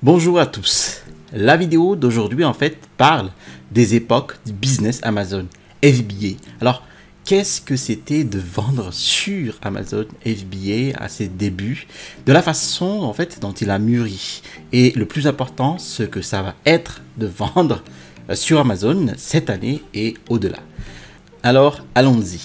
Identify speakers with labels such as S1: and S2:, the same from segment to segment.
S1: Bonjour à tous. La vidéo d'aujourd'hui en fait parle des époques du business Amazon FBA. Alors, qu'est-ce que c'était de vendre sur Amazon FBA à ses débuts, de la façon en fait dont il a mûri et le plus important, ce que ça va être de vendre sur Amazon cette année et au-delà. Alors, allons-y.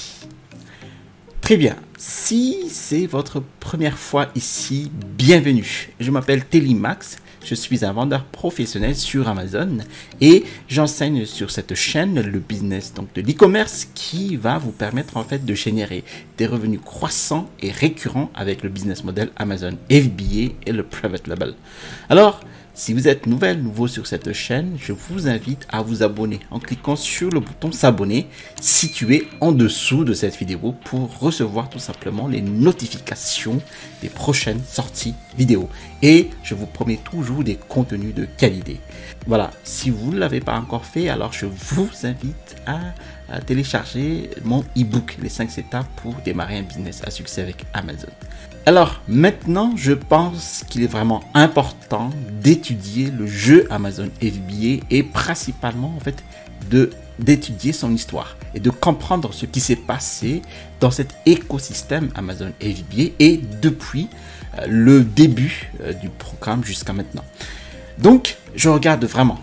S1: Très bien, si c'est votre première fois ici, bienvenue. Je m'appelle Télimax, je suis un vendeur professionnel sur Amazon et j'enseigne sur cette chaîne le business donc de l'e-commerce qui va vous permettre en fait de générer des revenus croissants et récurrents avec le business model Amazon FBA et le Private Label. Alors, si vous êtes nouveau sur cette chaîne, je vous invite à vous abonner en cliquant sur le bouton s'abonner situé en dessous de cette vidéo pour recevoir tout simplement les notifications des prochaines sorties vidéo. Et je vous promets toujours des contenus de qualité. Voilà, si vous ne l'avez pas encore fait, alors je vous invite à télécharger mon e-book, les 5 étapes pour démarrer un business à succès avec Amazon. Alors maintenant, je pense qu'il est vraiment important d'étudier le jeu Amazon FBA et principalement en fait d'étudier son histoire et de comprendre ce qui s'est passé dans cet écosystème Amazon FBA et depuis le début du programme jusqu'à maintenant. Donc, je regarde vraiment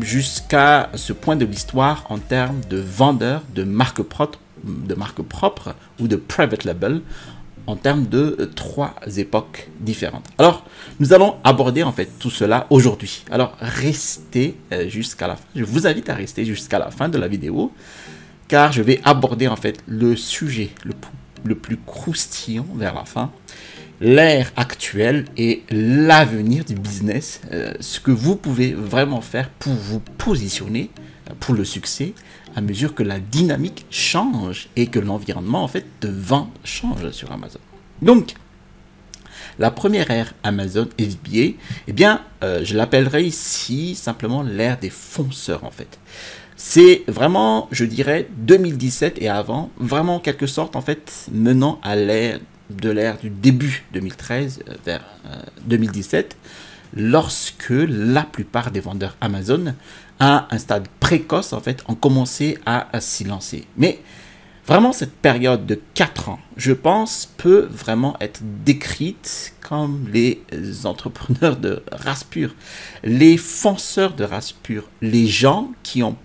S1: jusqu'à ce point de l'histoire en termes de vendeurs, de marques propres ou de private label en termes de 3 époques différentes. Alors, nous allons aborder en fait tout cela aujourd'hui. Alors, restez jusqu'à la fin. Je vous invite à rester jusqu'à la fin de la vidéo car je vais aborder en fait le sujet le plus croustillant vers la fin, l'ère actuelle et l'avenir du business, ce que vous pouvez vraiment faire pour vous positionner pour le succès à mesure que la dynamique change et que l'environnement en fait de vente change sur Amazon. Donc, la première ère Amazon FBA, eh bien, je l'appellerai ici simplement l'ère des fonceurs en fait. C'est vraiment, je dirais, 2017 et avant, vraiment en quelque sorte en fait menant à l'ère du début 2013 vers 2017, lorsque la plupart des vendeurs Amazon à un stade précoce en fait ont commencé à s'y lancer. Mais vraiment cette période de 4 ans, je pense, peut vraiment être décrite comme les entrepreneurs de race pure, les fonceurs de race pure, les gens qui ont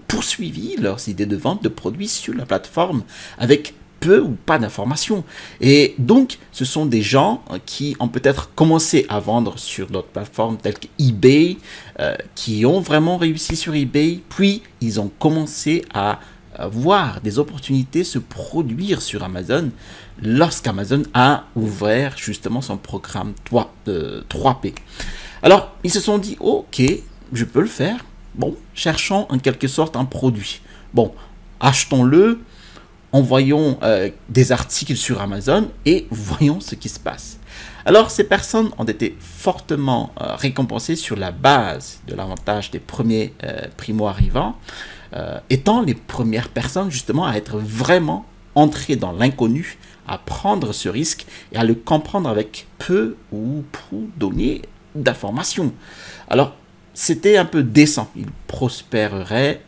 S1: poursuivi leurs idées de vente de produits sur la plateforme avec peu ou pas d'informations. Et donc, ce sont des gens qui ont peut-être commencé à vendre sur d'autres plateformes telles que eBay, qui ont vraiment réussi sur eBay, puis ils ont commencé à voir des opportunités se produire sur Amazon lorsqu'Amazon a ouvert justement son programme 3P. Alors, ils se sont dit, ok, je peux le faire. Bon, cherchons en quelque sorte un produit. Bon, achetons-le, envoyons des articles sur Amazon et voyons ce qui se passe. Alors, ces personnes ont été fortement récompensées sur la base de l'avantage des premiers primo-arrivants, étant les premières personnes justement à être vraiment entrées dans l'inconnu, à prendre ce risque et à le comprendre avec peu ou peu données d'informations. Alors, c'était un peu décent. Ils prospéreraient,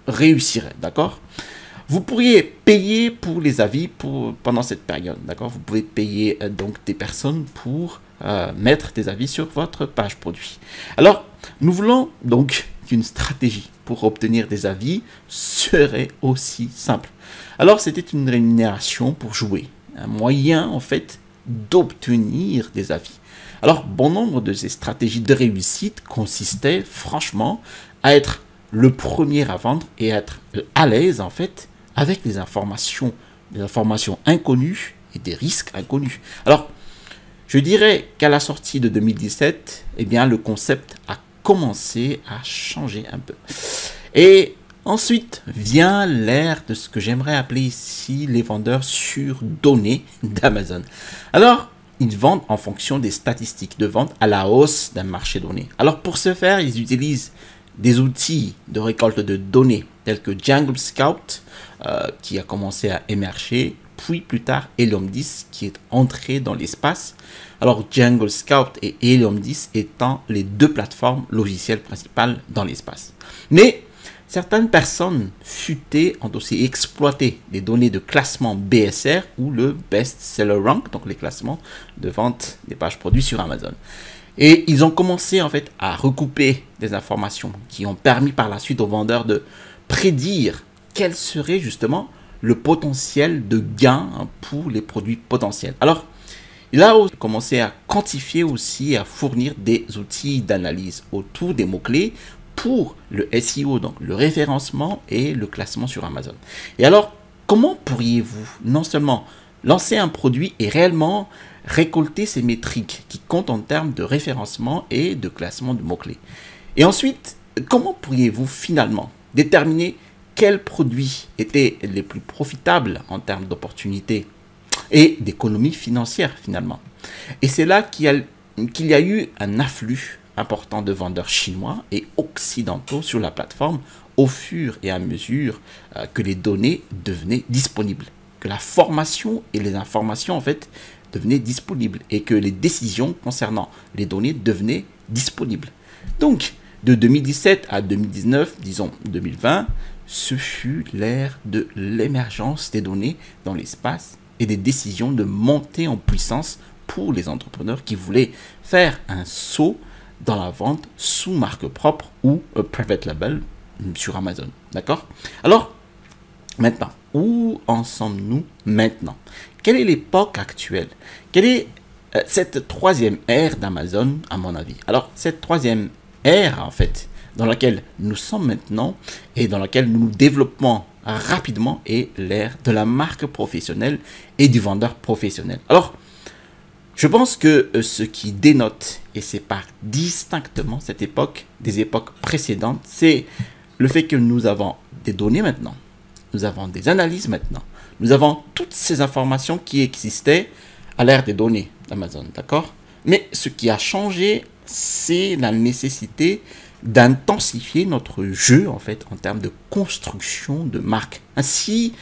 S1: réussiraient, d'accord? Vous pourriez payer pour les avis pendant cette période, d'accord? Vous pouvez payer donc des personnes pour mettre des avis sur votre page produit. Alors, nous voulons donc qu'une stratégie pour obtenir des avis serait aussi simple. Alors, c'était une rémunération pour jouer, un moyen en fait d'obtenir des avis. Alors, bon nombre de ces stratégies de réussite consistaient franchement à être le premier à vendre et à être à l'aise en fait avec des informations inconnues et des risques inconnus. Alors, je dirais qu'à la sortie de 2017, eh bien, le concept a commencé à changer un peu. Et ensuite vient l'ère de ce que j'aimerais appeler ici les vendeurs sur données d'Amazon. Alors, ils vendent en fonction des statistiques de vente à la hausse d'un marché donné. Alors, pour ce faire, ils utilisent des outils de récolte de données tels que Jungle Scout, qui a commencé à émerger, puis plus tard Helium 10 qui est entré dans l'espace. Alors Jungle Scout et Helium 10 étant les deux plateformes logicielles principales dans l'espace. Mais certaines personnes futées ont aussi exploité les données de classement BSR ou le Best Seller Rank, donc les classements de vente des pages produits sur Amazon. Et ils ont commencé en fait à recouper des informations qui ont permis par la suite aux vendeurs de prédire quel serait justement le potentiel de gain pour les produits potentiels. Alors, il a commencé à quantifier aussi et à fournir des outils d'analyse autour des mots-clés pour le SEO, donc le référencement et le classement sur Amazon. Et alors, comment pourriez-vous non seulement lancer un produit et réellement récolter ces métriques qui comptent en termes de référencement et de classement de mots-clés? Et ensuite, comment pourriez-vous finalement déterminer quels produits étaient les plus profitables en termes d'opportunités et d'économie financière finalement? Et c'est là qu'il y a eu un afflux important de vendeurs chinois et occidentaux sur la plateforme au fur et à mesure que les données devenaient disponibles, que la formation et les informations en fait devenaient disponibles et que les décisions concernant les données devenaient disponibles. Donc, de 2017 à 2019, disons 2020, ce fut l'ère de l'émergence des données dans l'espace et des décisions de montée en puissance pour les entrepreneurs qui voulaient faire un saut dans la vente sous marque propre ou private label sur Amazon. D'accord? Alors, maintenant, où en sommes-nous maintenant? Quelle est l'époque actuelle? Quelle est cette troisième ère d'Amazon, à mon avis? Alors, cette troisième ère, en fait, dans laquelle nous sommes maintenant et dans laquelle nous nous développons rapidement est l'ère de la marque professionnelle et du vendeur professionnel. Alors, je pense que ce qui dénote et sépare distinctement cette époque des époques précédentes, c'est le fait que nous avons des données maintenant, nous avons des analyses maintenant, nous avons toutes ces informations qui existaient à l'ère des données d'Amazon, d'accord? Mais ce qui a changé, c'est la nécessité d'intensifier notre jeu en fait en termes de construction de marques. Ainsi,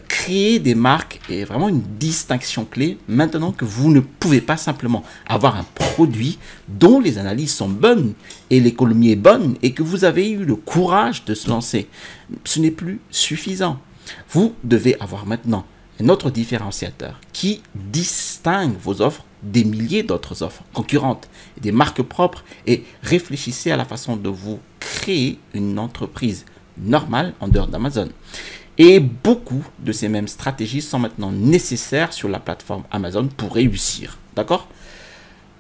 S1: créer des marques est vraiment une distinction clé maintenant que vous ne pouvez pas simplement avoir un produit dont les analyses sont bonnes et l'économie est bonne et que vous avez eu le courage de se lancer. Ce n'est plus suffisant. Vous devez avoir maintenant un autre différenciateur qui distingue vos offres des milliers d'autres offres concurrentes, des marques propres, et réfléchissez à la façon de vous créer une entreprise normale en dehors d'Amazon. Et beaucoup de ces mêmes stratégies sont maintenant nécessaires sur la plateforme Amazon pour réussir. D'accord?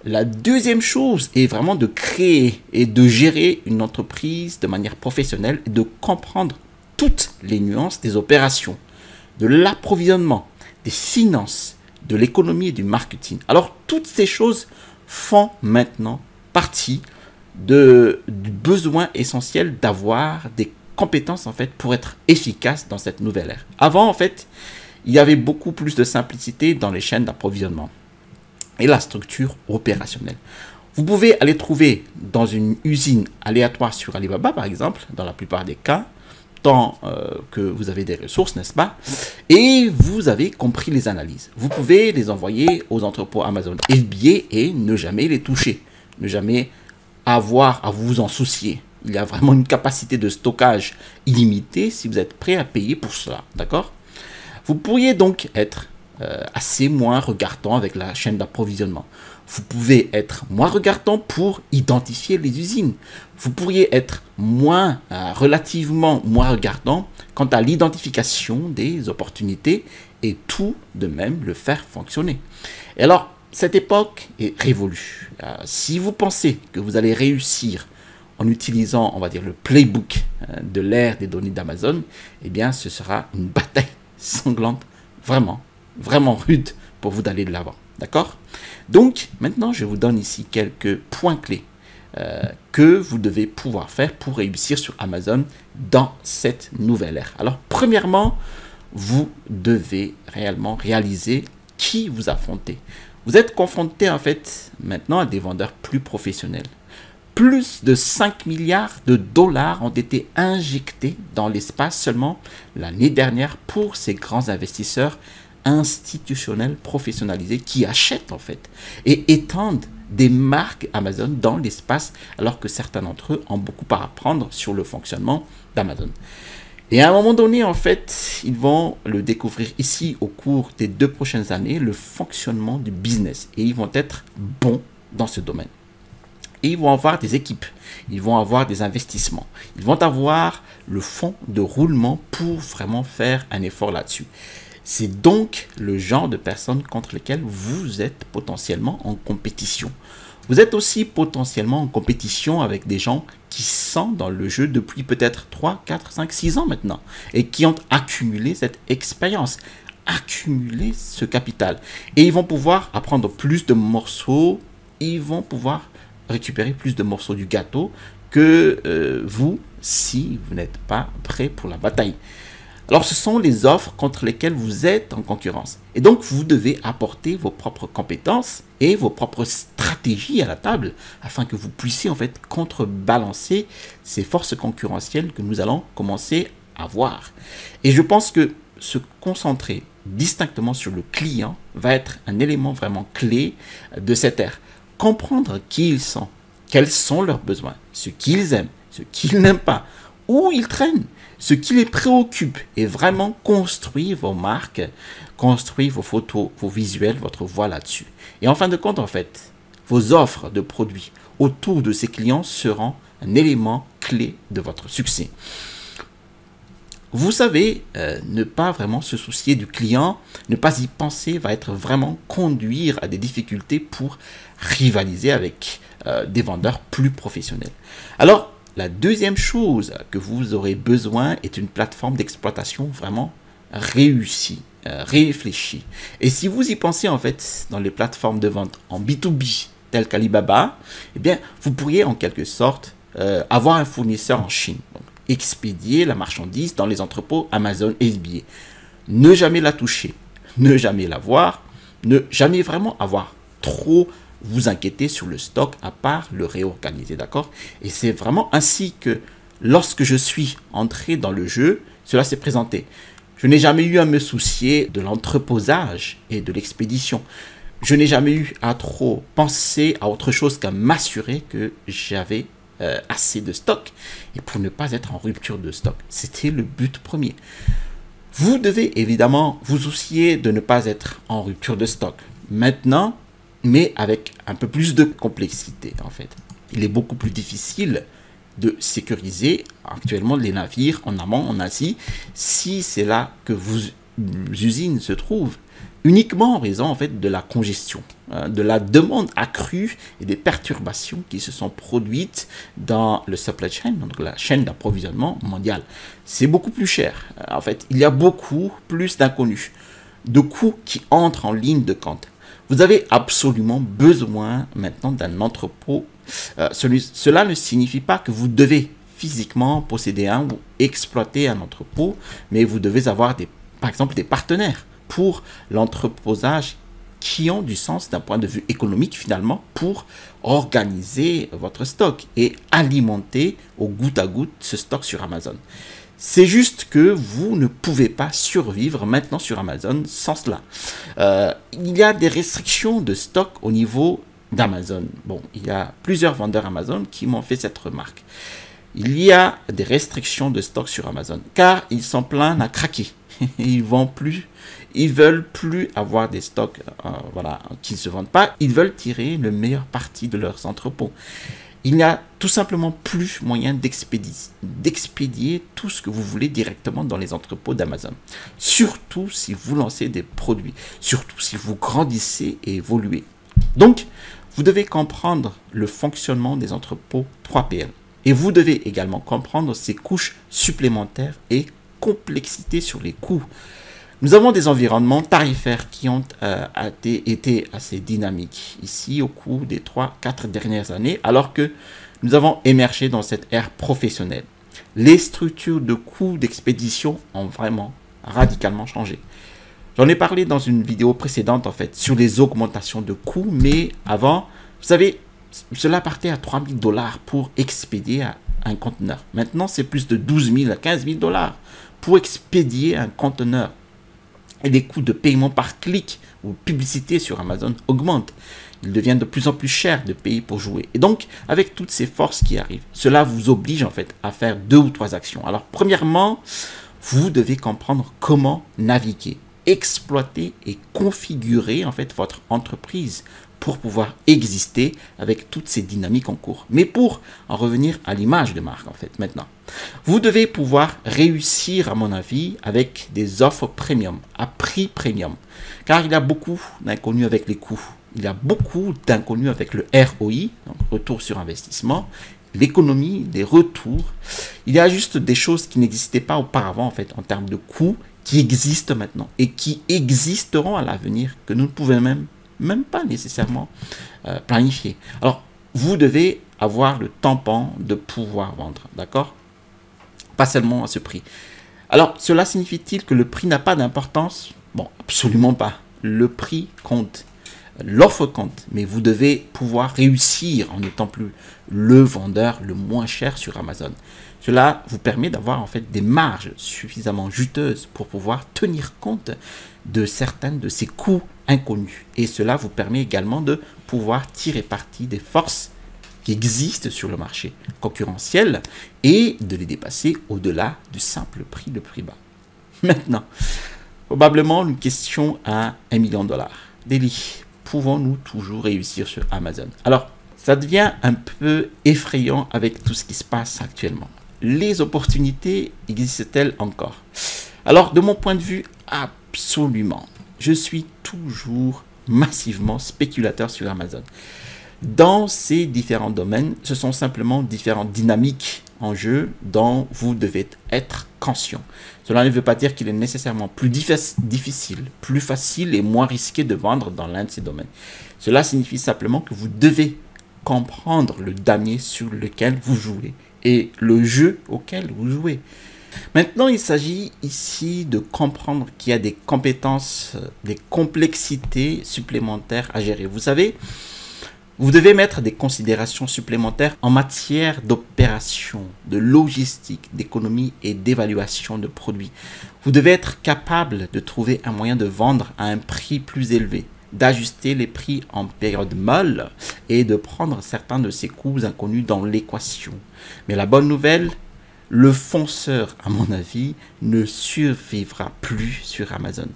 S1: La deuxième chose est vraiment de créer et de gérer une entreprise de manière professionnelle et de comprendre toutes les nuances des opérations, de l'approvisionnement, des finances, de l'économie et du marketing. Alors, toutes ces choses font maintenant partie du besoin essentiel d'avoir des compétences en fait pour être efficace dans cette nouvelle ère. Avant, en fait, il y avait beaucoup plus de simplicité dans les chaînes d'approvisionnement et la structure opérationnelle. Vous pouvez aller trouver dans une usine aléatoire sur Alibaba, par exemple, dans la plupart des cas, tant que vous avez des ressources, n'est-ce pas? Et vous avez compris les analyses. Vous pouvez les envoyer aux entrepôts Amazon FBA et ne jamais les toucher, ne jamais avoir à vous en soucier. Il y a vraiment une capacité de stockage illimitée si vous êtes prêt à payer pour cela, d'accord? Vous pourriez donc être assez moins regardant avec la chaîne d'approvisionnement. Vous pouvez être moins regardant pour identifier les usines. Vous pourriez être relativement moins regardant quant à l'identification des opportunités et tout de même le faire fonctionner. Et alors, cette époque est révolue. Si vous pensez que vous allez réussir en utilisant, on va dire, le playbook de l'ère des données d'Amazon, eh bien, ce sera une bataille sanglante, vraiment, vraiment rude pour vous d'aller de l'avant. D'accord? Donc, maintenant, je vous donne ici quelques points clés que vous devez pouvoir faire pour réussir sur Amazon dans cette nouvelle ère. Alors, premièrement, vous devez réellement réaliser qui vous affrontez. Vous êtes confronté, en fait, maintenant à des vendeurs plus professionnels. Plus de 5 milliards de dollars ont été injectés dans l'espace seulement l'année dernière pour ces grands investisseurs institutionnels professionnalisés qui achètent en fait et étendent des marques Amazon dans l'espace, alors que certains d'entre eux ont beaucoup à apprendre sur le fonctionnement d'Amazon. Et à un moment donné, en fait, ils vont le découvrir ici au cours des 2 prochaines années, le fonctionnement du business. Et ils vont être bons dans ce domaine. Et ils vont avoir des équipes, ils vont avoir des investissements, ils vont avoir le fonds de roulement pour vraiment faire un effort là-dessus. C'est donc le genre de personnes contre lesquelles vous êtes potentiellement en compétition. Vous êtes aussi potentiellement en compétition avec des gens qui sont dans le jeu depuis peut-être 3, 4, 5, 6 ans maintenant et qui ont accumulé cette expérience, accumulé ce capital. Et ils vont pouvoir apprendre plus de morceaux, ils vont pouvoir récupérer plus de morceaux du gâteau que vous, si vous n'êtes pas prêt pour la bataille. Alors, ce sont les offres contre lesquelles vous êtes en concurrence. Et donc, vous devez apporter vos propres compétences et vos propres stratégies à la table afin que vous puissiez en fait contrebalancer ces forces concurrentielles que nous allons commencer à voir. Et je pense que se concentrer distinctement sur le client va être un élément vraiment clé de cette ère. Comprendre qui ils sont, quels sont leurs besoins, ce qu'ils aiment, ce qu'ils n'aiment pas, où ils traînent, ce qui les préoccupe et vraiment construire vos marques, construire vos photos, vos visuels, votre voix là-dessus. Et en fin de compte, en fait, vos offres de produits autour de ces clients seront un élément clé de votre succès. Vous savez, ne pas vraiment se soucier du client, ne pas y penser va être vraiment conduire à des difficultés pour rivaliser avec des vendeurs plus professionnels. Alors, la deuxième chose que vous aurez besoin est une plateforme d'exploitation vraiment réussie, réfléchie. Et si vous y pensez en fait dans les plateformes de vente en B2B telles qu'Alibaba, eh bien, vous pourriez en quelque sorte avoir un fournisseur en Chine. Donc, expédier la marchandise dans les entrepôts Amazon FBA. Ne jamais la toucher, ne jamais la voir, ne jamais vraiment avoir trop vous inquiéter sur le stock à part le réorganiser, d'accord? Et c'est vraiment ainsi que lorsque je suis entré dans le jeu, cela s'est présenté. Je n'ai jamais eu à me soucier de l'entreposage et de l'expédition. Je n'ai jamais eu à trop penser à autre chose qu'à m'assurer que j'avais assez de stock et pour ne pas être en rupture de stock. C'était le but premier. Vous devez évidemment vous soucier de ne pas être en rupture de stock. Maintenant, mais avec un peu plus de complexité en fait. Il est beaucoup plus difficile de sécuriser actuellement les navires en amont, en Asie, si c'est là que vos usines se trouvent, uniquement en raison en fait de la congestion, de la demande accrue et des perturbations qui se sont produites dans le supply chain, donc la chaîne d'approvisionnement mondiale. C'est beaucoup plus cher. En fait, il y a beaucoup plus d'inconnus, de coûts qui entrent en ligne de compte. Vous avez absolument besoin maintenant d'un entrepôt. Cela ne signifie pas que vous devez physiquement posséder un ou exploiter un entrepôt, mais vous devez avoir par exemple des partenaires pour l'entreposage qui ont du sens d'un point de vue économique finalement pour organiser votre stock et alimenter au goutte à goutte ce stock sur Amazon. C'est juste que vous ne pouvez pas survivre maintenant sur Amazon sans cela. Il y a des restrictions de stock au niveau d'Amazon. Bon, il y a plusieurs vendeurs Amazon qui m'ont fait cette remarque. Il y a des restrictions de stock sur Amazon car ils sont pleins à craquer. Ils veulent plus avoir des stocks qui ne se vendent pas. Ils veulent tirer le meilleur parti de leurs entrepôts. Il n'y a tout simplement plus moyen d'expédier tout ce que vous voulez directement dans les entrepôts d'Amazon. Surtout si vous lancez des produits, surtout si vous grandissez et évoluez. Donc, vous devez comprendre le fonctionnement des entrepôts 3PL. Et vous devez également comprendre ces couches supplémentaires et complexité sur les coûts. Nous avons des environnements tarifaires qui ont été assez dynamiques ici au cours des 3-4 dernières années, alors que nous avons émergé dans cette ère professionnelle. Les structures de coûts d'expédition ont vraiment radicalement changé. J'en ai parlé dans une vidéo précédente en fait sur les augmentations de coûts, mais avant, vous savez, cela partait à 3 000 $ pour expédier un conteneur. Maintenant, c'est plus de 12 000 à 15 000 $ pour expédier un conteneur. et les coûts de paiement par clic ou publicité sur Amazon augmentent. Il devient de plus en plus cher de payer pour jouer. Et donc, avec toutes ces forces qui arrivent, cela vous oblige en fait à faire 2 ou 3 actions. Alors, premièrement, vous devez comprendre comment naviguer, exploiter et configurer en fait votre entreprise pour pouvoir exister avec toutes ces dynamiques en cours. Mais pour en revenir à l'image de marque en fait maintenant, vous devez pouvoir réussir à mon avis avec des offres premium, à prix premium. Car il y a beaucoup d'inconnus avec les coûts. Il y a beaucoup d'inconnus avec le ROI, donc retour sur investissement, l'économie, des retours. Il y a juste des choses qui n'existaient pas auparavant en fait en termes de coûts, qui existent maintenant et qui existeront à l'avenir, que nous ne pouvons même pas nécessairement planifier. Alors, vous devez avoir le tampon de pouvoir vendre, d'accord? Pas seulement à ce prix. Alors, cela signifie-t-il que le prix n'a pas d'importance? Bon, absolument pas. Le prix compte. L'offre compte, mais vous devez pouvoir réussir en n'étant plus le vendeur le moins cher sur Amazon. Cela vous permet d'avoir en fait des marges suffisamment juteuses pour pouvoir tenir compte de certains de ces coûts inconnus. Et cela vous permet également de pouvoir tirer parti des forces qui existent sur le marché concurrentiel et de les dépasser au-delà du simple prix le prix bas. Maintenant, probablement une question à $1 million. Daily, pouvons-nous toujours réussir sur Amazon? Alors, ça devient un peu effrayant avec tout ce qui se passe actuellement. Les opportunités existent-elles encore? Alors, de mon point de vue, absolument. Je suis toujours massivement spéculateur sur Amazon. Dans ces différents domaines, ce sont simplement différentes dynamiques en jeu dont vous devez être conscient. Cela ne veut pas dire qu'il est nécessairement plus difficile, plus facile et moins risqué de vendre dans l'un de ces domaines. Cela signifie simplement que vous devez comprendre le damier sur lequel vous jouez et le jeu auquel vous jouez. Maintenant, il s'agit ici de comprendre qu'il y a des compétences, des complexités supplémentaires à gérer. Vous savez, vous devez mettre des considérations supplémentaires en matière d'opération, de logistique, d'économie et d'évaluation de produits. Vous devez être capable de trouver un moyen de vendre à un prix plus élevé, d'ajuster les prix en période molle et de prendre certains de ces coûts inconnus dans l'équation. Mais la bonne nouvelle, le fonceur, à mon avis, ne survivra plus sur Amazon.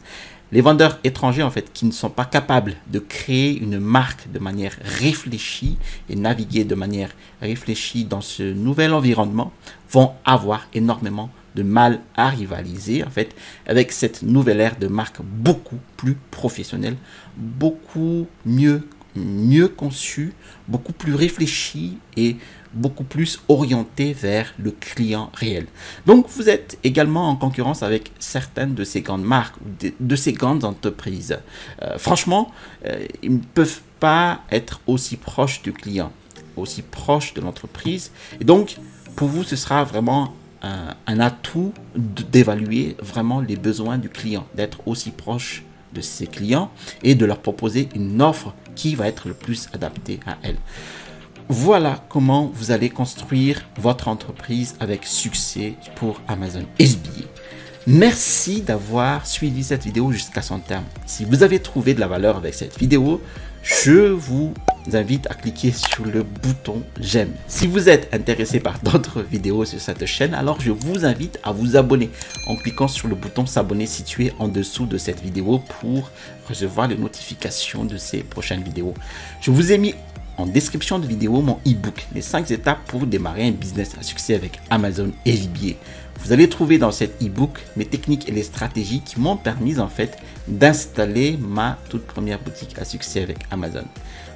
S1: Les vendeurs étrangers, en fait, qui ne sont pas capables de créer une marque de manière réfléchie et naviguer de manière réfléchie dans ce nouvel environnement, vont avoir énormément de mal à rivaliser, en fait, avec cette nouvelle ère de marque beaucoup plus professionnelle, beaucoup mieux conçue, beaucoup plus réfléchie et beaucoup plus orienté vers le client réel. Donc, vous êtes également en concurrence avec certaines de ces grandes marques, de ces grandes entreprises. Franchement, ils ne peuvent pas être aussi proches du client, aussi proches de l'entreprise. Et donc, pour vous, ce sera vraiment un atout d'évaluer vraiment les besoins du client, d'être aussi proche de ses clients et de leur proposer une offre qui va être le plus adaptée à elle. Voilà comment vous allez construire votre entreprise avec succès pour Amazon FBA. Merci d'avoir suivi cette vidéo jusqu'à son terme. Si vous avez trouvé de la valeur avec cette vidéo, je vous invite à cliquer sur le bouton j'aime. Si vous êtes intéressé par d'autres vidéos sur cette chaîne, alors je vous invite à vous abonner en cliquant sur le bouton s'abonner situé en dessous de cette vidéo pour recevoir les notifications de ces prochaines vidéos. Je vous ai mis en description de vidéo mon e-book, les 5 étapes pour démarrer un business à succès avec Amazon FBA. Vous allez trouver dans cet e-book mes techniques et les stratégies qui m'ont permis en fait d'installer ma toute première boutique à succès avec Amazon.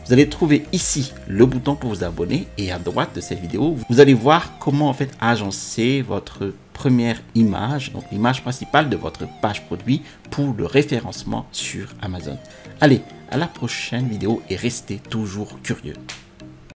S1: Vous allez trouver ici le bouton pour vous abonner et à droite de cette vidéo, vous allez voir comment en fait agencer votre première image, donc l'image principale de votre page produit pour le référencement sur Amazon. Allez, à la prochaine vidéo et restez toujours curieux.